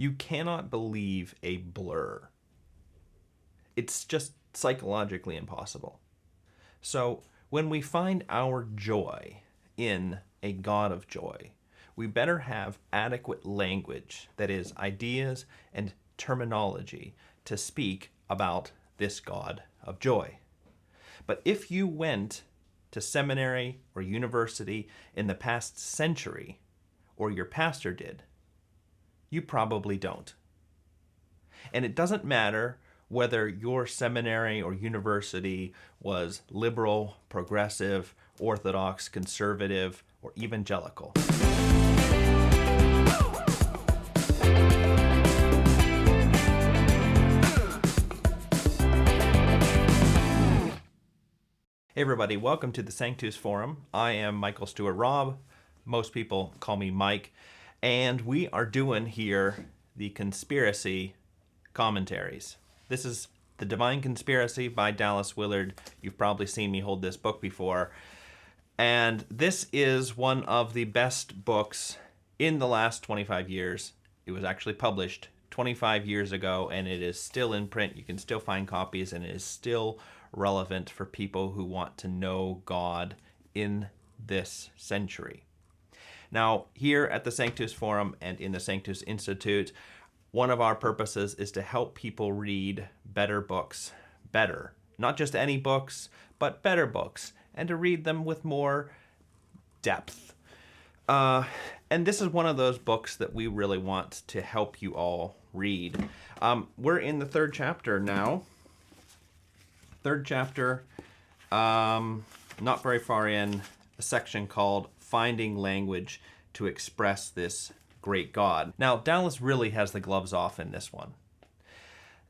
You cannot believe a blur. It's just psychologically impossible. So when we find our joy in a God of joy, we better have adequate language, that is, ideas and terminology, to speak about this God of joy. But if you went to seminary or university in the past century, or your pastor did, you probably don't. And it doesn't matter whether your seminary or university was liberal, progressive, orthodox, conservative, or evangelical. Hey everybody, welcome to the Sanctus Forum. I am Michael Stewart Robb. Most people call me Mike. And we are doing here the conspiracy commentaries. This is The Divine Conspiracy by Dallas Willard. You've probably seen me hold this book before. And this is one of the best books in the last 25 years. It was actually published 25 years ago, and it is still in print. You can still find copies, and it is still relevant for people who want to know God in this century. Now, here at the Sanctus Forum and in the Sanctus Institute, one of our purposes is to help people read better books. Better. Not just any books, but better books, and to read them with more depth. And this is one of those books that we really want to help you all read. We're in the third chapter now. Third chapter, not very far in, a section called Finding Language to Express This Great God. Now, Dallas really has the gloves off in this one.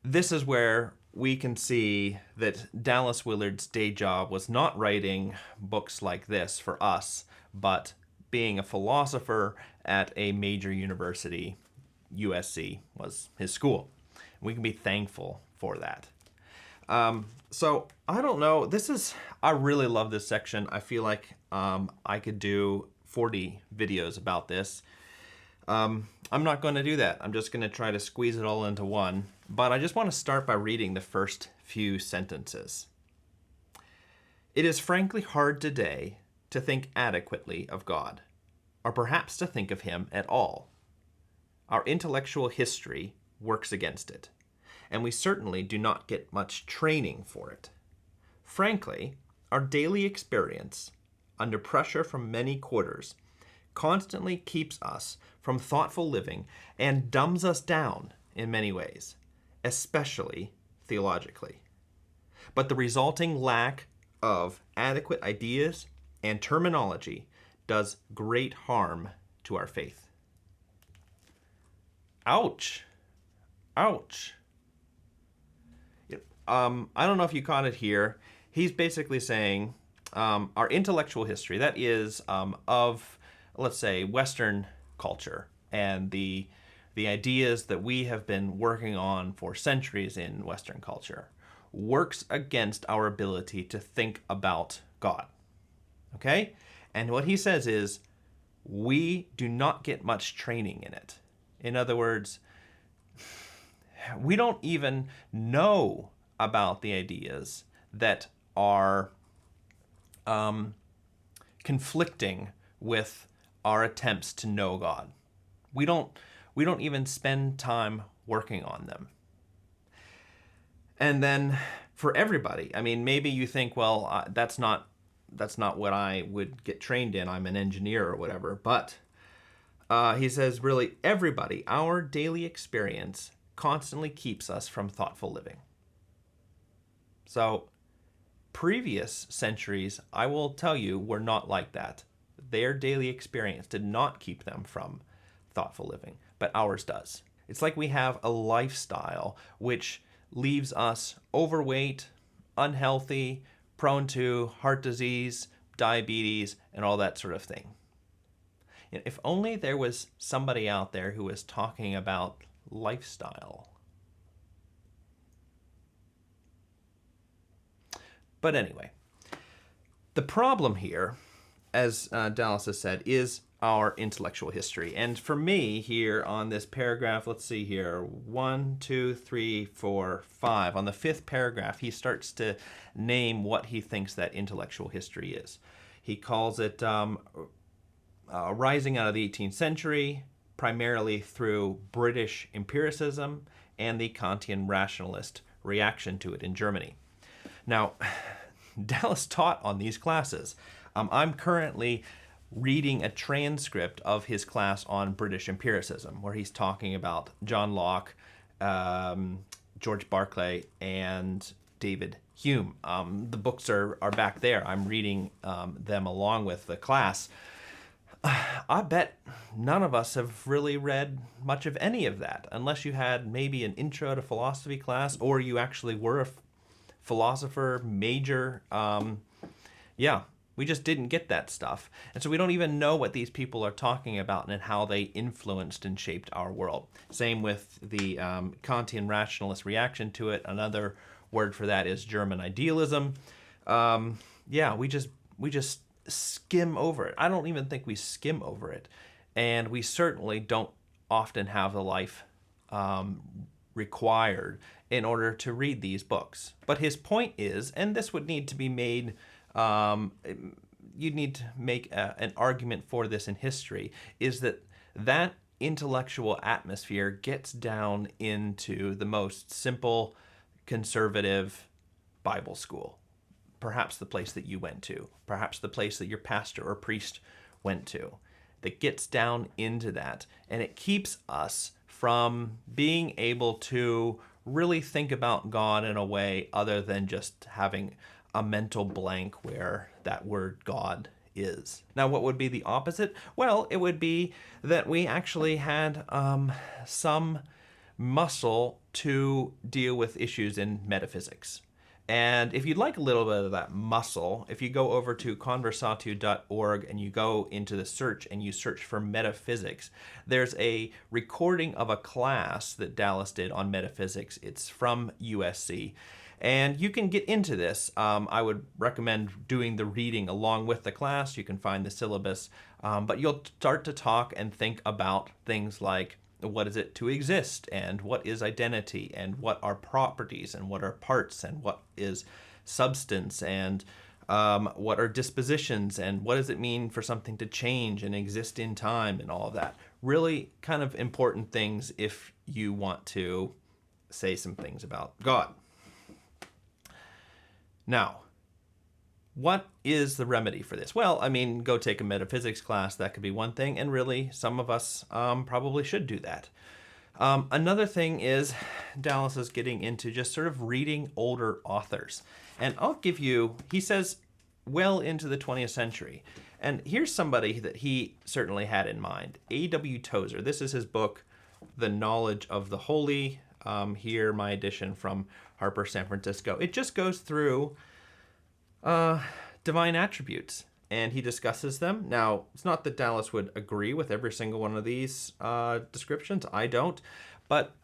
This is where we can see that Dallas Willard's day job was not writing books like this for us, but being a philosopher at a major university. USC was his school. We can be thankful for that. So I don't know, I really love this section. I feel like I could do 40 videos about this. I'm not going to do that. I'm just going to try to squeeze it all into one. But I just want to start by reading the first few sentences. It is frankly hard today to think adequately of God, or perhaps to think of him at all. Our intellectual history works against it, and we certainly do not get much training for it. Frankly, our daily experience, under pressure from many quarters, constantly keeps us from thoughtful living and dumbs us down in many ways, especially theologically. But the resulting lack of adequate ideas and terminology does great harm to our faith. Ouch. Ouch. I don't know if you caught it here. He's basically saying our intellectual history, that is of, let's say, Western culture and the ideas that we have been working on for centuries in Western culture, works against our ability to think about God. Okay? And what he says is, we do not get much training in it. In other words, we don't even know about the ideas that are conflicting with our attempts to know God. We don't even spend time working on them. And then for everybody, I mean, maybe you think, well, that's not what I would get trained in. I'm an engineer or whatever. But he says, really, everybody, our daily experience constantly keeps us from thoughtful living. So previous centuries, I will tell you, were not like that. Their daily experience did not keep them from thoughtful living, but ours does. It's like we have a lifestyle which leaves us overweight, unhealthy, prone to heart disease, diabetes, and all that sort of thing. If only there was somebody out there who was talking about lifestyle. But anyway, the problem here, as Dallas has said, is our intellectual history. And for me, here on this paragraph, let's see here, 1, 2, 3, 4, 5. On the 5th paragraph, he starts to name what he thinks that intellectual history is. He calls it rising out of the 18th century, primarily through British empiricism and the Kantian rationalist reaction to it in Germany. Now, Dallas taught on these classes. I'm currently reading a transcript of his class on British empiricism, where he's talking about John Locke, George Berkeley, and David Hume. The books are back there. I'm reading them along with the class. I bet none of us have really read much of any of that, unless you had maybe an intro to philosophy class, or you actually were a philosopher major. We just didn't get that stuff. And so we don't even know what these people are talking about and how they influenced and shaped our world. Same with the Kantian rationalist reaction to it. Another word for that is German idealism. We just skim over it. I don't even think we skim over it. And we certainly don't often have the life required in order to read these books. But his point is, and this would need to be made, you'd need to make an argument for this in history, is that intellectual atmosphere gets down into the most simple, conservative Bible school. Perhaps the place that you went to, perhaps the place that your pastor or priest went to, that gets down into that. And it keeps us from being able to really think about God in a way other than just having a mental blank where that word God is. Now, what would be the opposite? Well, it would be that we actually had some muscle to deal with issues in metaphysics. And if you'd like a little bit of that muscle, if you go over to conversatio.org and you go into the search and you search for metaphysics, there's a recording of a class that Dallas did on metaphysics. It's from USC. And you can get into this. I would recommend doing the reading along with the class. You can find the syllabus. But you'll start to talk and think about things like, what is it to exist, and what is identity, and what are properties, and what are parts, and what is substance, and what are dispositions, and what does it mean for something to change and exist in time, and all of that. Really kind of important things if you want to say some things about God. Now, what is the remedy for this? Well, I mean, go take a metaphysics class. That could be one thing. And really, some of us probably should do that. Another thing is Dallas is getting into just sort of reading older authors. And I'll give you, he says, well into the 20th century. And here's somebody that he certainly had in mind. A.W. Tozer. This is his book, The Knowledge of the Holy. Here, my edition from Harper, San Francisco. It just goes through divine attributes, and he discusses them. Now, it's not that Dallas would agree with every single one of these descriptions. I don't. But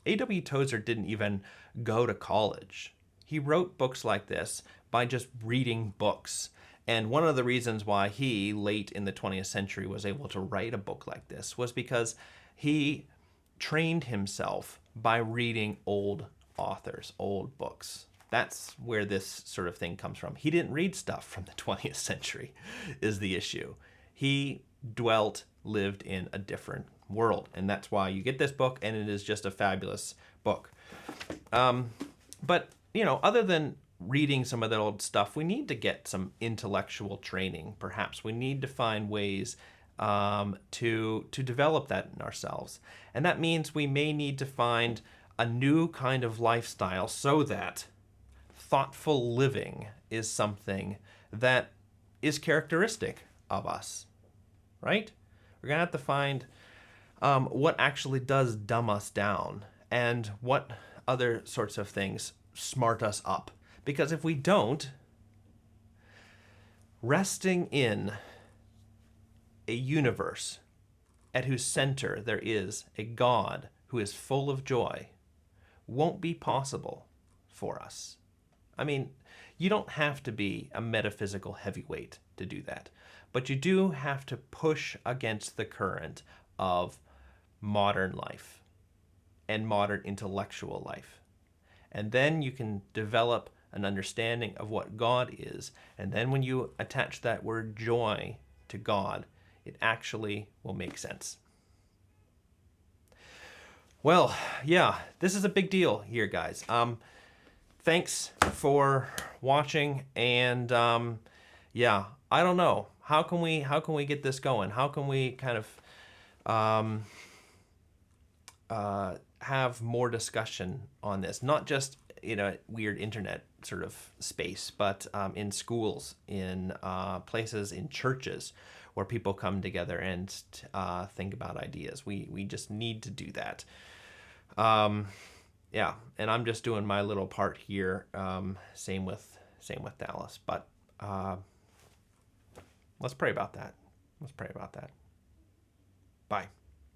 A.W. Tozer didn't even go to college. He wrote books like this by just reading books. And one of the reasons why he, late in the 20th century, was able to write a book like this was because he trained himself by reading old authors, old books. That's where this sort of thing comes from. He didn't read stuff from the 20th century is the issue. He lived in a different world. And that's why you get this book, and it is just a fabulous book. But, other than reading some of that old stuff, we need to get some intellectual training. Perhaps we need to find ways to develop that in ourselves. And that means we may need to find a new kind of lifestyle so that thoughtful living is something that is characteristic of us, right? We're going to have to find what actually does dumb us down and what other sorts of things smart us up. Because if we don't, resting in a universe at whose center there is a God who is full of joy won't be possible for us. I mean, you don't have to be a metaphysical heavyweight to do that. but you do have to push against the current of modern life and modern intellectual life. And then you can develop an understanding of what God is. And then when you attach that word joy to God, it actually will make sense. Well, yeah, this is a big deal here, guys. Thanks for watching, and yeah, I don't know. How can we get this going? How can we kind of have more discussion on this? Not just weird internet sort of space, but in schools, in places, in churches, where people come together and think about ideas. We just need to do that. Yeah, and I'm just doing my little part here. Same with Dallas, but let's pray about that. Let's pray about that. Bye.